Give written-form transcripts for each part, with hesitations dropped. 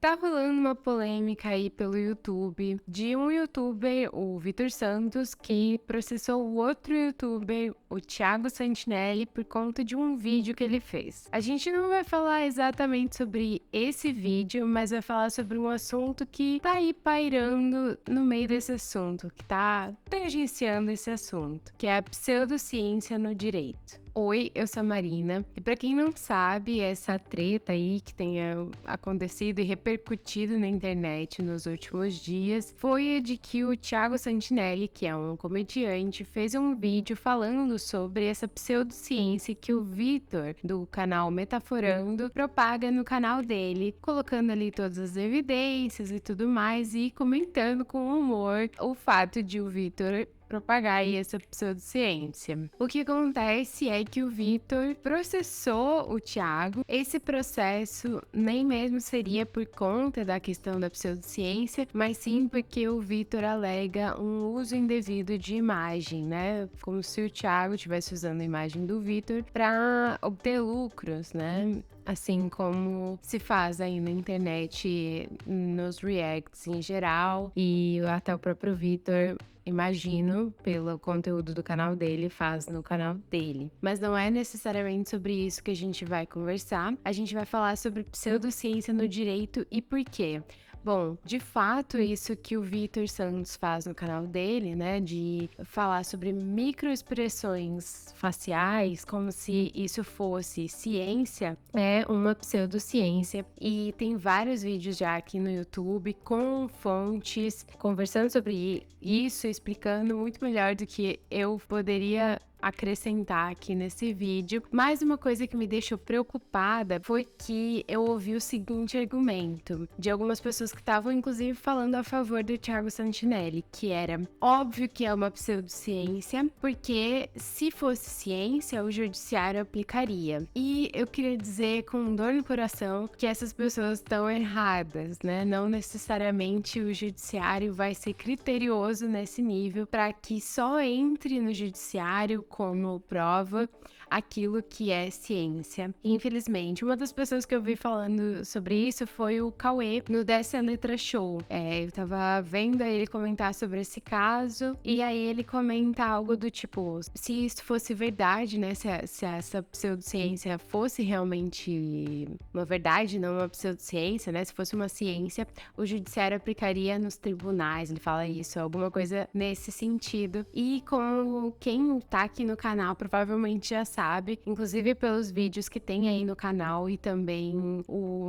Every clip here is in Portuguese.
Tá rolando uma polêmica aí pelo YouTube de um youtuber, o Vitor Santos, que processou o outro youtuber, o Thiago Santinelli, por conta de um vídeo que ele fez. A gente não vai falar exatamente sobre esse vídeo, mas vai falar sobre um assunto que tá aí pairando no meio desse assunto, que tá tangenciando esse assunto, que é a pseudociência no direito. Oi, eu sou a Marina, e pra quem não sabe, essa treta aí que tenha acontecido e repercutido na internet nos últimos dias foi a de que o Thiago Santinelli, que é um comediante, fez um vídeo falando sobre essa pseudociência que o Vitor, do canal Metaforando, propaga no canal dele, colocando ali todas as evidências e tudo mais e comentando com humor o fato de o Vitor propagar aí essa pseudociência. O que acontece é que o Vitor processou o Thiago. Esse processo nem mesmo seria por conta da questão da pseudociência, mas sim porque o Vitor alega um uso indevido de imagem, né? Como se o Thiago estivesse usando a imagem do Vitor para obter lucros, né? Assim como se faz aí na internet, nos reacts em geral, e até o próprio Vitor, imagino, pelo conteúdo do canal dele, faz no canal dele. Mas não é necessariamente sobre isso que a gente vai conversar. A gente vai falar sobre pseudociência no direito e por quê. Bom, de fato, isso que o Vitor Santos faz no canal dele, né, de falar sobre microexpressões faciais, como se isso fosse ciência, é uma pseudociência. E tem vários vídeos já aqui no YouTube com fontes conversando sobre isso, explicando muito melhor do que eu poderia acrescentar aqui nesse vídeo. Mas uma coisa que me deixou preocupada foi que eu ouvi o seguinte argumento de algumas pessoas que estavam inclusive falando a favor do Thiago Santinelli, que era óbvio que é uma pseudociência, porque se fosse ciência, o judiciário aplicaria. E eu queria dizer com dor no coração que essas pessoas estão erradas, né? Não necessariamente o judiciário vai ser criterioso nesse nível para que só entre no judiciário como prova aquilo que é ciência. Infelizmente, uma das pessoas que eu vi falando sobre isso foi o Cauê, no Dessa Letra Show. Eu tava vendo ele comentar sobre esse caso, e aí ele comenta algo do tipo, se isso fosse verdade, né, se essa pseudociência fosse realmente uma verdade, não uma pseudociência, né, se fosse uma ciência, o judiciário aplicaria nos tribunais, ele fala isso, alguma coisa nesse sentido. E como quem tá aqui no canal provavelmente já sabe, inclusive pelos vídeos que tem aí no canal e também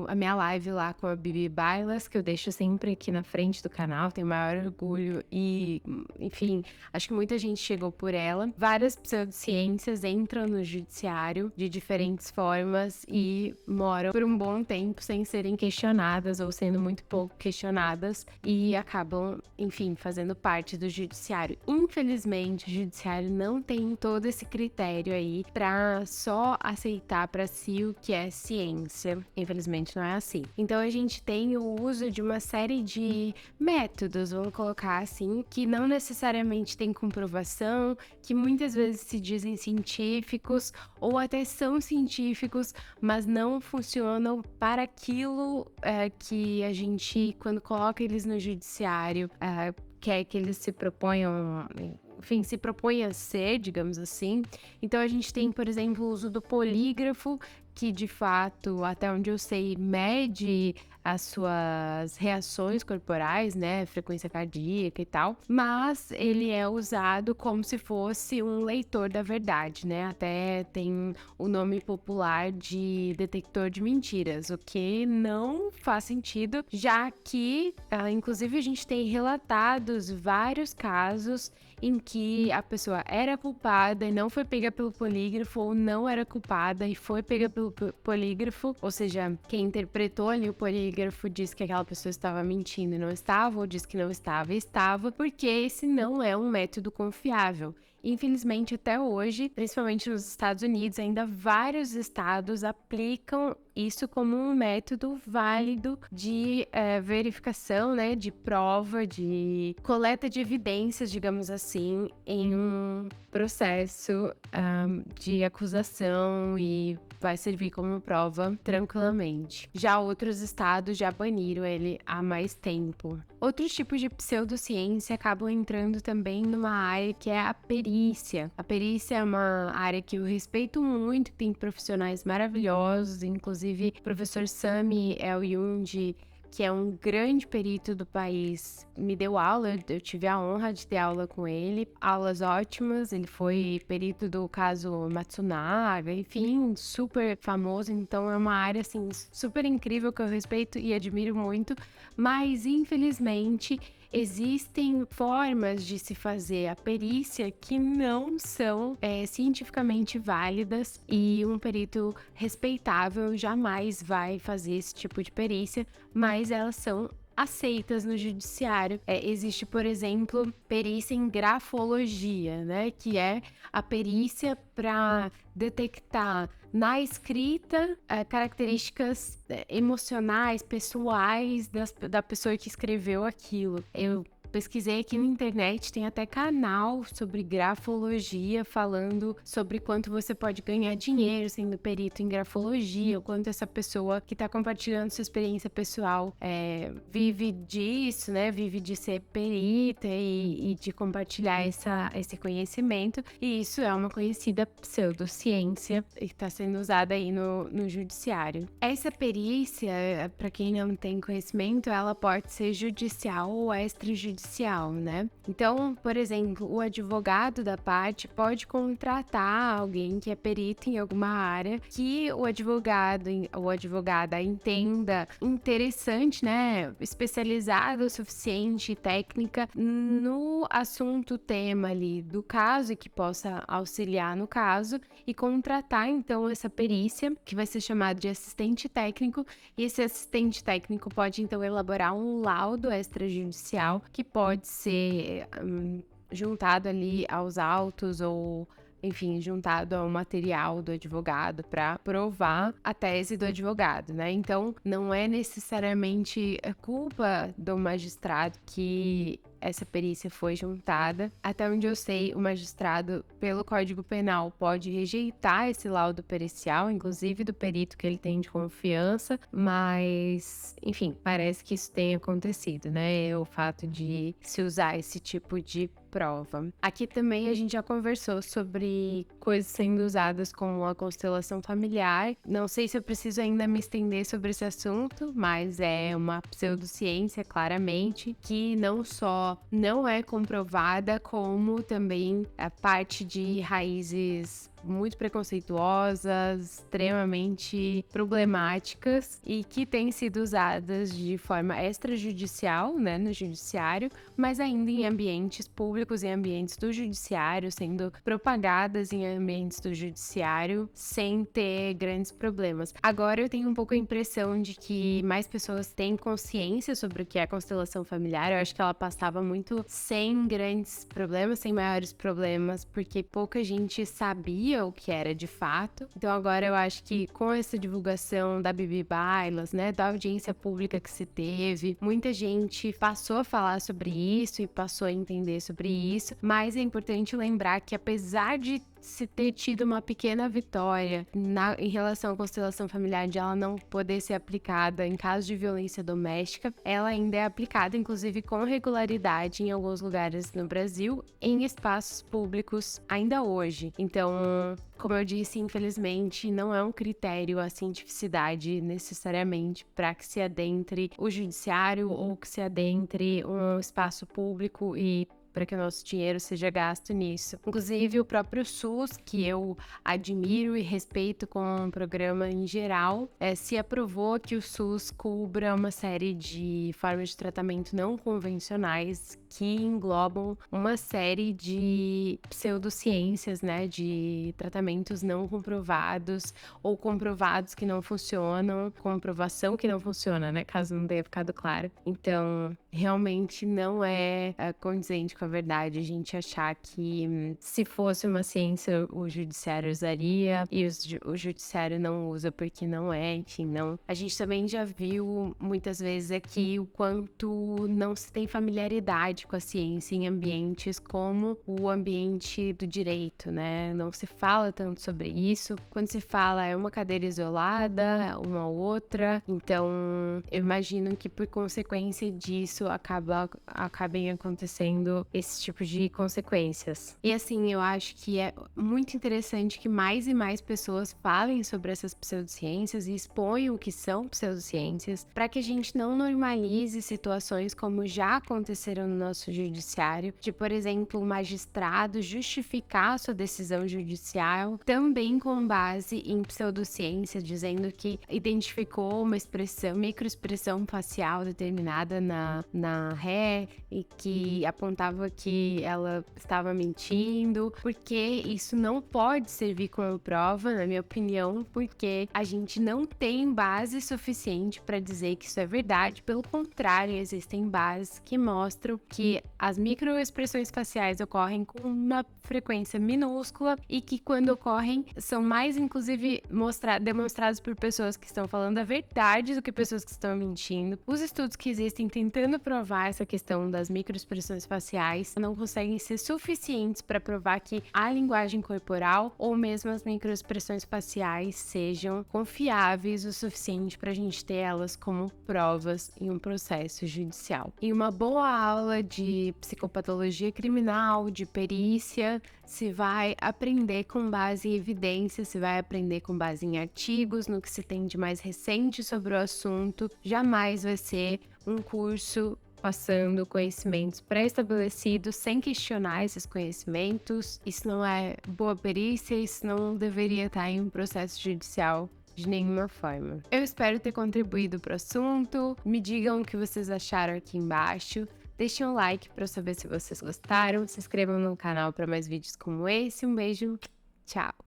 a minha live lá com a Bibi Bailas, que eu deixo sempre aqui na frente do canal, tenho maior orgulho e, enfim, acho que muita gente chegou por ela. Várias pseudociências entram no judiciário de diferentes formas e moram por um bom tempo sem serem questionadas ou sendo muito pouco questionadas e acabam, enfim, fazendo parte do judiciário. Infelizmente, o judiciário não tem todo esse critério aí para só aceitar para si o que é ciência. Infelizmente não é assim. Então a gente tem o uso de uma série de métodos, vamos colocar assim, que não necessariamente tem comprovação, que muitas vezes se dizem científicos ou até são científicos, mas não funcionam para aquilo que a gente, quando coloca eles no judiciário, quer que eles se proponham, enfim, se propõe a ser, digamos assim. Então a gente tem, por exemplo, o uso do polígrafo, que de fato, até onde eu sei, mede as suas reações corporais, né, frequência cardíaca e tal, mas ele é usado como se fosse um leitor da verdade, né, até tem o nome popular de detector de mentiras, o que não faz sentido, já que, inclusive, a gente tem relatados vários casos em que a pessoa era culpada e não foi pega pelo polígrafo, ou não era culpada e foi pega pelo polígrafo, ou seja, quem interpretou ali o polígrafo disse que aquela pessoa estava mentindo e não estava, ou disse que não estava e estava, porque esse não é um método confiável. Infelizmente, até hoje, principalmente nos Estados Unidos, ainda vários estados aplicam isso como um método válido de verificação, né, de prova, de coleta de evidências, digamos assim, em um processo de acusação e vai servir como prova tranquilamente. Já outros estados já baniram ele há mais tempo. Outros tipos de pseudociência acabam entrando também numa área que é a perícia. A perícia é uma área que eu respeito muito, tem profissionais maravilhosos, inclusive o professor Sami El-Yundi, que é um grande perito do país, me deu aula, eu tive a honra de ter aula com ele, aulas ótimas, ele foi perito do caso Matsunaga, enfim, super famoso, então é uma área, assim, super incrível que eu respeito e admiro muito, mas, infelizmente, existem formas de se fazer a perícia que não são cientificamente válidas e um perito respeitável jamais vai fazer esse tipo de perícia, mas elas são aceitas no judiciário. Existe, por exemplo, perícia em grafologia, né? Que é a perícia para detectar na escrita características emocionais, pessoais da pessoa que escreveu aquilo. Eu pesquisei aqui na internet, tem até canal sobre grafologia falando sobre quanto você pode ganhar dinheiro sendo perito em grafologia, o quanto essa pessoa que está compartilhando sua experiência pessoal vive disso, né? Vive de ser perita e de compartilhar esse conhecimento. E isso é uma conhecida pseudociência que está sendo usada aí no judiciário. Essa perícia, para quem não tem conhecimento, ela pode ser judicial ou extrajudicial, né? Então, por exemplo, o advogado da parte pode contratar alguém que é perito em alguma área que o advogado ou advogada entenda interessante, né? Especializado o suficiente, técnica no assunto, tema ali do caso e que possa auxiliar no caso e contratar então essa perícia, que vai ser chamado de assistente técnico, e esse assistente técnico pode então elaborar um laudo extrajudicial que pode ser juntado ali aos autos ou, enfim, juntado ao material do advogado para provar a tese do advogado, né? Então, não é necessariamente culpa do magistrado que essa perícia foi juntada. Até onde eu sei, o magistrado, pelo Código Penal, pode rejeitar esse laudo pericial, inclusive do perito que ele tem de confiança, mas, enfim, parece que isso tem acontecido, né? O fato de se usar esse tipo de prova. Aqui também a gente já conversou sobre coisas sendo usadas como a constelação familiar. Não sei se eu preciso ainda me estender sobre esse assunto, mas é uma pseudociência, claramente, que não só não é comprovada, como também a parte de raízes muito preconceituosas, extremamente problemáticas e que têm sido usadas de forma extrajudicial, né, no judiciário, mas ainda em ambientes públicos, em ambientes do judiciário, sendo propagadas em ambientes do judiciário sem ter grandes problemas. Agora eu tenho um pouco a impressão de que mais pessoas têm consciência sobre o que é constelação familiar. Eu acho que ela passava muito sem grandes problemas, sem maiores problemas, porque pouca gente sabia o que era de fato. Então agora eu acho que com essa divulgação da Bibi Bailas, né, da audiência pública que se teve, muita gente passou a falar sobre isso e passou a entender sobre isso, mas é importante lembrar que apesar de se ter tido uma pequena vitória em relação à constelação familiar, de ela não poder ser aplicada em caso de violência doméstica, ela ainda é aplicada, inclusive com regularidade, em alguns lugares no Brasil, em espaços públicos ainda hoje. Então, como eu disse, infelizmente, não é um critério a cientificidade necessariamente para que se adentre o judiciário ou que se adentre um espaço público e para que o nosso dinheiro seja gasto nisso. Inclusive, o próprio SUS, que eu admiro e respeito com o programa em geral, se aprovou que o SUS cubra uma série de formas de tratamento não convencionais que englobam uma série de pseudociências, né, de tratamentos não comprovados ou comprovados que não funcionam, comprovação que não funciona, né, caso não tenha ficado claro. Então, realmente não é condizente ilógico, a verdade, a gente achar que se fosse uma ciência o judiciário usaria e o judiciário não usa porque não é, enfim, não. A gente também já viu muitas vezes aqui o quanto não se tem familiaridade com a ciência em ambientes como o ambiente do direito, né? Não se fala tanto sobre isso. Quando se fala é uma cadeira isolada, uma outra, então eu imagino que por consequência disso acabem acontecendo esse tipo de consequências. E assim, eu acho que é muito interessante que mais e mais pessoas falem sobre essas pseudociências e exponham o que são pseudociências, para que a gente não normalize situações como já aconteceram no nosso judiciário, de, por exemplo, o magistrado justificar sua decisão judicial também com base em pseudociência, dizendo que identificou uma expressão, microexpressão facial determinada na ré e que apontava que ela estava mentindo, porque isso não pode servir como prova, na minha opinião, porque a gente não tem base suficiente para dizer que isso é verdade. Pelo contrário, existem bases que mostram que as microexpressões faciais ocorrem com uma frequência minúscula e que quando ocorrem são mais, inclusive, demonstrados por pessoas que estão falando a verdade do que pessoas que estão mentindo. Os estudos que existem tentando provar essa questão das microexpressões faciais não conseguem ser suficientes para provar que a linguagem corporal ou mesmo as microexpressões faciais sejam confiáveis o suficiente para a gente ter elas como provas em um processo judicial. Em uma boa aula de psicopatologia criminal, de perícia, se vai aprender com base em evidência, se vai aprender com base em artigos, no que se tem de mais recente sobre o assunto. Jamais vai ser um curso passando conhecimentos pré-estabelecidos sem questionar esses conhecimentos. Isso não é boa perícia, isso não deveria estar em um processo judicial de nenhuma forma. Eu espero ter contribuído para o assunto. Me digam o que vocês acharam aqui embaixo. Deixem um like para eu saber se vocês gostaram. Se inscrevam no canal para mais vídeos como esse. Um beijo, tchau!